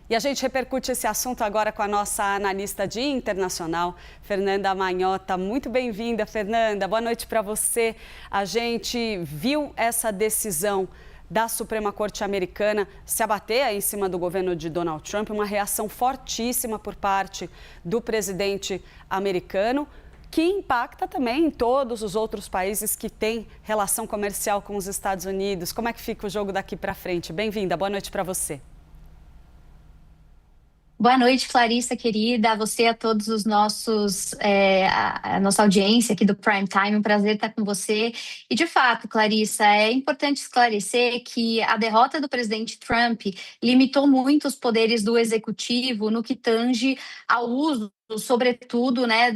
E a gente repercute esse assunto agora com a nossa analista de internacional, Fernanda Magnota. Muito bem-vinda, Fernanda. Boa noite para você. A gente viu essa decisão da Suprema Corte Americana se abater aí em cima do governo de Donald Trump, uma reação fortíssima por parte do presidente americano, que impacta também em todos os outros países que têm relação comercial com os Estados Unidos. Como é que fica o jogo daqui para frente? Bem-vinda, boa noite para você. Boa noite, Clarissa, querida, a você, a todos os nossos, a nossa audiência aqui do Prime Time, um prazer estar com você. E, de fato, Clarissa, é importante esclarecer que a derrota do presidente Trump limitou muito os poderes do executivo no que tange ao uso, sobretudo, né,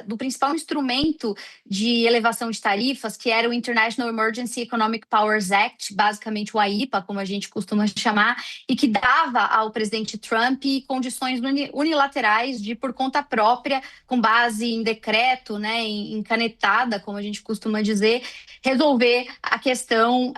do principal instrumento de elevação de tarifas, que era o International Emergency Economic Powers Act, basicamente o AIPA, como a gente costuma chamar, e que dava ao presidente Trump condições unilaterais de, por conta própria, com base em decreto, né, em canetada, como a gente costuma dizer, resolver a questão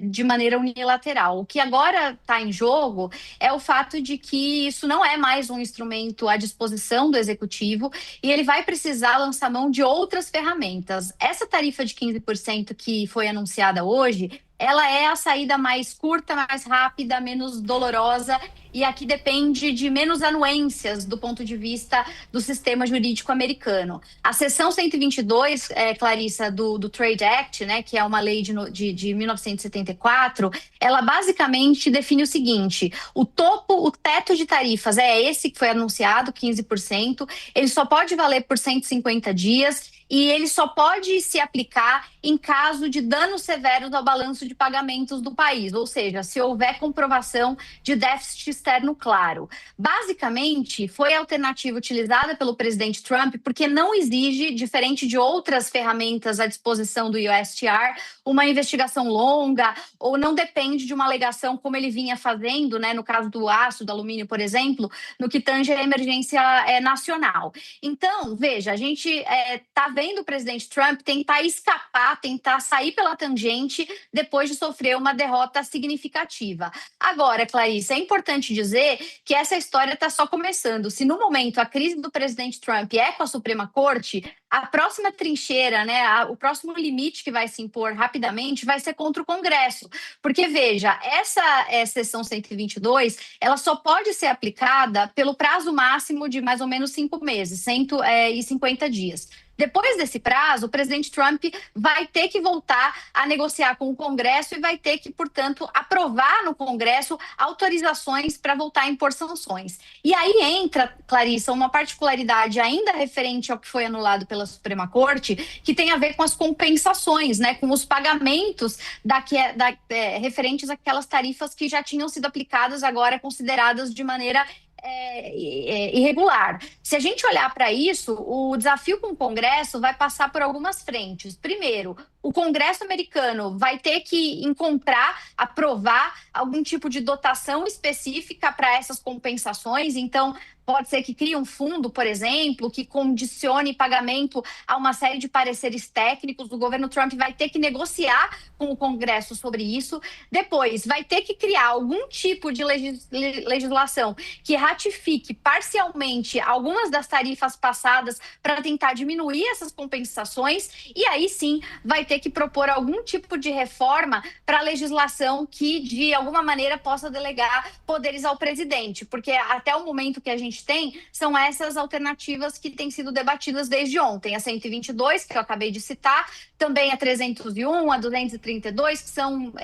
de maneira unilateral. O que agora está em jogo é o fato de que isso não é mais um instrumento à disposição do executivo e ele vai precisar lançar mão de outras ferramentas. Essa tarifa de 15% que foi anunciada hoje, ela é a saída mais curta, mais rápida, menos dolorosa e aqui depende de menos anuências do ponto de vista do sistema jurídico americano. A seção 122, Clarissa, do Trade Act, né, que é uma lei de 1974, ela basicamente define o seguinte: o teto de tarifas é esse que foi anunciado, 15%, ele só pode valer por 150 dias e ele só pode se aplicar em caso de danos severos ao balanço de pagamentos do país, ou seja, se houver comprovação de déficit externo claro. Basicamente, foi a alternativa utilizada pelo presidente Trump porque não exige, diferente de outras ferramentas à disposição do USTR, uma investigação longa ou não depende de uma alegação como ele vinha fazendo, né, no caso do aço, do alumínio, por exemplo, no que tange a emergência nacional. Então, veja, a gente está vendo o presidente Trump tentar escapar, tentar sair pela tangente depois de sofrer uma derrota significativa. Agora, Clarissa, é importante dizer que essa história está só começando. Se no momento a crise do presidente Trump é com a Suprema Corte, a próxima trincheira, né, o próximo limite que vai se impor rapidamente vai ser contra o Congresso. Porque, veja, essa seção 122, ela só pode ser aplicada pelo prazo máximo de mais ou menos 5 meses, 150 dias. Depois desse prazo, o presidente Trump vai ter que voltar a negociar com o Congresso e vai ter que, portanto, aprovar no Congresso autorizações para voltar a impor sanções. E aí entra, Clarissa, uma particularidade ainda referente ao que foi anulado pela Suprema Corte, que tem a ver com as compensações, né, com os pagamentos referentes àquelas tarifas que já tinham sido aplicadas, agora consideradas de maneira irregular. Se a gente olhar para isso, o desafio com o Congresso vai passar por algumas frentes. Primeiro, o Congresso americano vai ter que aprovar algum tipo de dotação específica para essas compensações. Então, pode ser que crie um fundo, por exemplo, que condicione pagamento a uma série de pareceres técnicos. O governo Trump vai ter que negociar com o Congresso sobre isso. Depois, vai ter que criar algum tipo de legislação que ratifique parcialmente algumas das tarifas passadas para tentar diminuir essas compensações. E aí sim, vai ter que propor algum tipo de reforma para a legislação que, de alguma maneira, possa delegar poderes ao presidente. Porque até o momento que a gente tem, são essas alternativas que têm sido debatidas desde ontem. A 122, que eu acabei de citar, também a 301, a 232, que são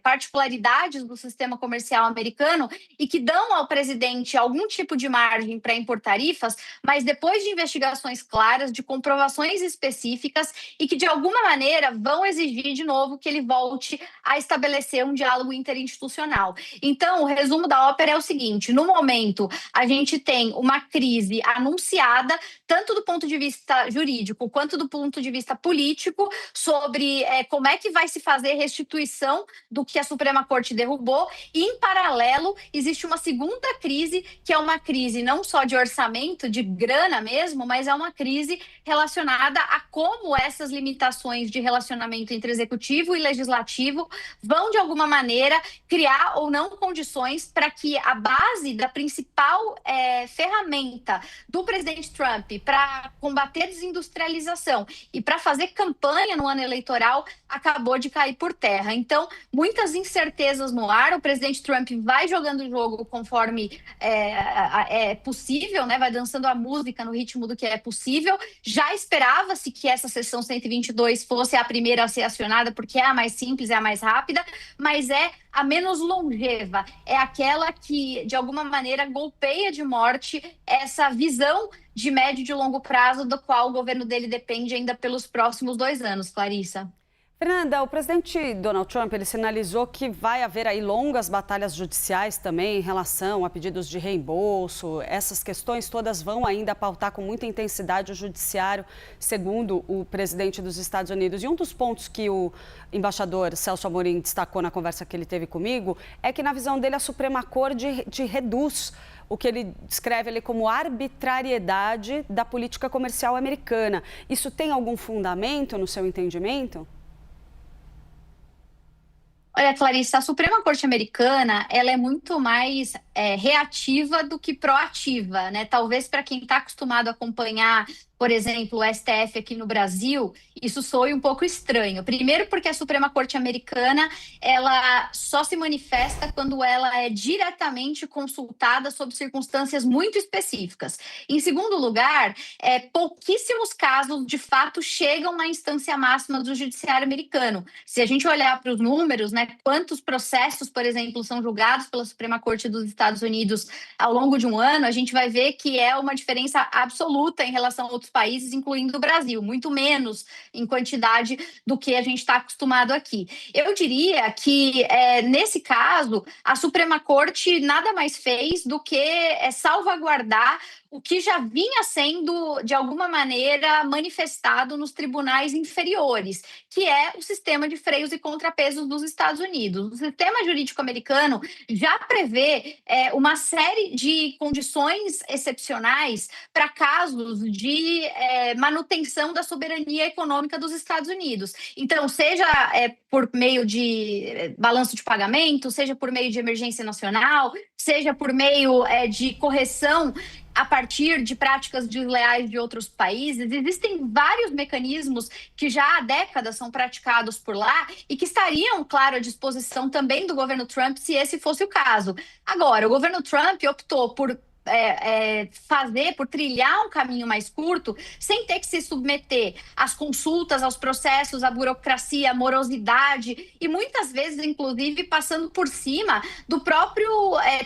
particularidades do sistema comercial americano e que dão ao presidente algum tipo de margem para impor tarifas, mas depois de investigações claras, de comprovações específicas e que, de alguma maneira, vão exigir de novo que ele volte a estabelecer um diálogo interinstitucional. Então, o resumo da ópera é o seguinte: no momento, a gente tem uma crise anunciada, tanto do ponto de vista jurídico quanto do ponto de vista político, sobre como é que vai se fazer restituição do que a Suprema Corte derrubou, e, em paralelo, existe uma segunda crise, que é uma crise não só de orçamento, de grana mesmo, mas é uma crise relacionada a como essas limitações de relacionamento relacionamento entre executivo e legislativo vão, de alguma maneira, criar ou não condições para que a base da principal ferramenta do presidente Trump para combater a desindustrialização e para fazer campanha no ano eleitoral acabou de cair por terra. Então, muitas incertezas no ar. O presidente Trump vai jogando o jogo conforme é possível, né? Vai dançando a música no ritmo do que é possível. Já esperava-se que essa sessão 122 fosse a primeira a ser acionada, porque é a mais simples, é a mais rápida, mas é a menos longeva, é aquela que, de alguma maneira, golpeia de morte essa visão de médio e de longo prazo do qual o governo dele depende ainda pelos próximos 2 anos, Clarissa. Fernanda, o presidente Donald Trump, ele sinalizou que vai haver aí longas batalhas judiciais também em relação a pedidos de reembolso. Essas questões todas vão ainda pautar com muita intensidade o judiciário, segundo o presidente dos Estados Unidos. E um dos pontos que o embaixador Celso Amorim destacou na conversa que ele teve comigo é que, na visão dele, a Suprema Corte reduz o que ele descreve ali como arbitrariedade da política comercial americana. Isso tem algum fundamento no seu entendimento? Olha, Clarissa, a Suprema Corte Americana, ela é muito mais reativa do que proativa, né? Talvez para quem está acostumado a acompanhar, por exemplo, o STF aqui no Brasil, isso soe um pouco estranho. Primeiro porque a Suprema Corte Americana, ela só se manifesta quando ela é diretamente consultada sob circunstâncias muito específicas. Em segundo lugar, pouquíssimos casos, de fato, chegam na instância máxima do judiciário americano. Se a gente olhar para os números, né, quantos processos, por exemplo, são julgados pela Suprema Corte dos Estados Unidos ao longo de um ano, a gente vai ver que é uma diferença absoluta em relação a outros países, incluindo o Brasil, muito menos em quantidade do que a gente está acostumado aqui. Eu diria que, nesse caso, a Suprema Corte nada mais fez do que salvaguardar o que já vinha sendo, de alguma maneira, manifestado nos tribunais inferiores, que é o sistema de freios e contrapesos dos Estados Unidos. O sistema jurídico americano já prevê uma série de condições excepcionais para casos de manutenção da soberania econômica dos Estados Unidos. Então, seja por meio de balanço de pagamento, seja por meio de emergência nacional, seja por meio de correção a partir de práticas desleais de outros países. Existem vários mecanismos que já há décadas são praticados por lá e que estariam, claro, à disposição também do governo Trump, se esse fosse o caso. Agora, o governo Trump optou por por trilhar um caminho mais curto, sem ter que se submeter às consultas, aos processos, à burocracia, à morosidade e muitas vezes, inclusive, passando por cima do próprio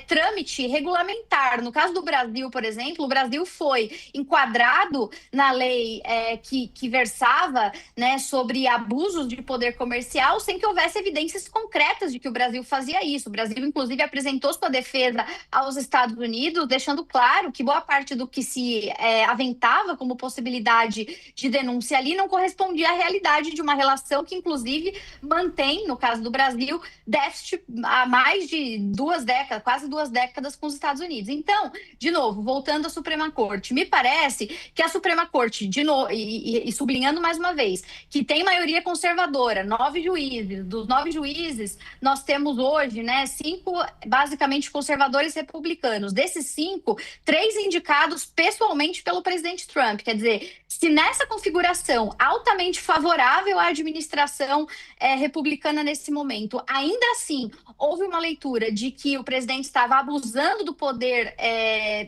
trâmite regulamentar. No caso do Brasil, por exemplo, o Brasil foi enquadrado na lei que versava, né, sobre abusos de poder comercial sem que houvesse evidências concretas de que o Brasil fazia isso. O Brasil, inclusive, apresentou sua defesa aos Estados Unidos, deixando claro que boa parte do que se aventava como possibilidade de denúncia ali não correspondia à realidade de uma relação que, inclusive, mantém, no caso do Brasil, déficit há mais de 2 décadas, quase 2 décadas com os Estados Unidos. Então, de novo, voltando à Suprema Corte, me parece que a Suprema Corte, de novo, e sublinhando mais uma vez, que tem maioria conservadora, 9 juízes, dos 9 juízes, nós temos hoje, né, 5 basicamente conservadores republicanos. Desses 5, 3 indicados pessoalmente pelo presidente Trump. Quer dizer, se nessa configuração altamente favorável à administração republicana nesse momento, ainda assim houve uma leitura de que o presidente estava abusando do poder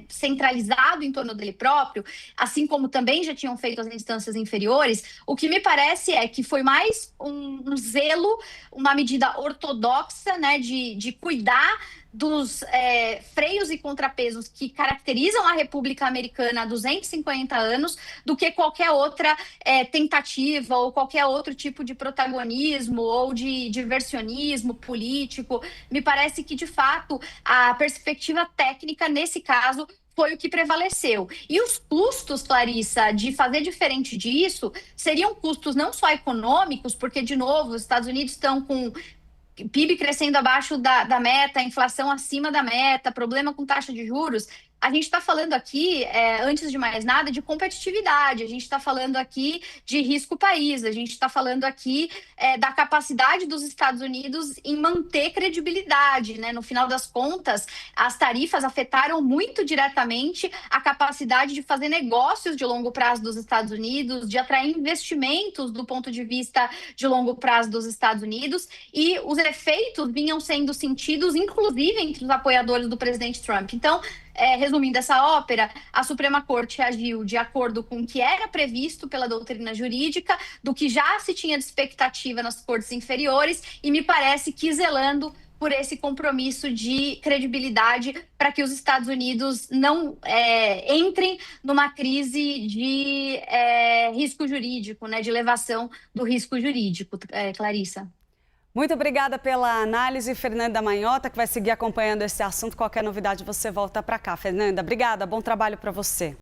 centralizado em torno dele próprio, assim como também já tinham feito as instâncias inferiores, o que me parece é que foi mais um zelo, uma medida ortodoxa, né, de cuidar dos freios e contrapesos que caracterizam a República Americana há 250 anos, do que qualquer outra tentativa ou qualquer outro tipo de protagonismo ou de diversionismo político. Me parece que, de fato, a perspectiva técnica, nesse caso, foi o que prevaleceu. E os custos, Clarissa, de fazer diferente disso, seriam custos não só econômicos, porque, de novo, os Estados Unidos estão com PIB crescendo abaixo da meta, inflação acima da meta, problema com taxa de juros, A gente está falando aqui, antes de mais nada, de competitividade, a gente está falando aqui de risco país, a gente está falando aqui da capacidade dos Estados Unidos em manter credibilidade, né? No final das contas, as tarifas afetaram muito diretamente a capacidade de fazer negócios de longo prazo dos Estados Unidos, de atrair investimentos do ponto de vista de longo prazo dos Estados Unidos, e os efeitos vinham sendo sentidos, inclusive, entre os apoiadores do presidente Trump. Então, resumindo essa ópera, a Suprema Corte agiu de acordo com o que era previsto pela doutrina jurídica, do que já se tinha de expectativa nas cortes inferiores, e me parece que zelando por esse compromisso de credibilidade para que os Estados Unidos não entrem numa crise de risco jurídico, né, de elevação do risco jurídico, Clarissa. Muito obrigada pela análise, Fernanda Manhota, que vai seguir acompanhando esse assunto. Qualquer novidade você volta para cá. Fernanda, obrigada, bom trabalho para você.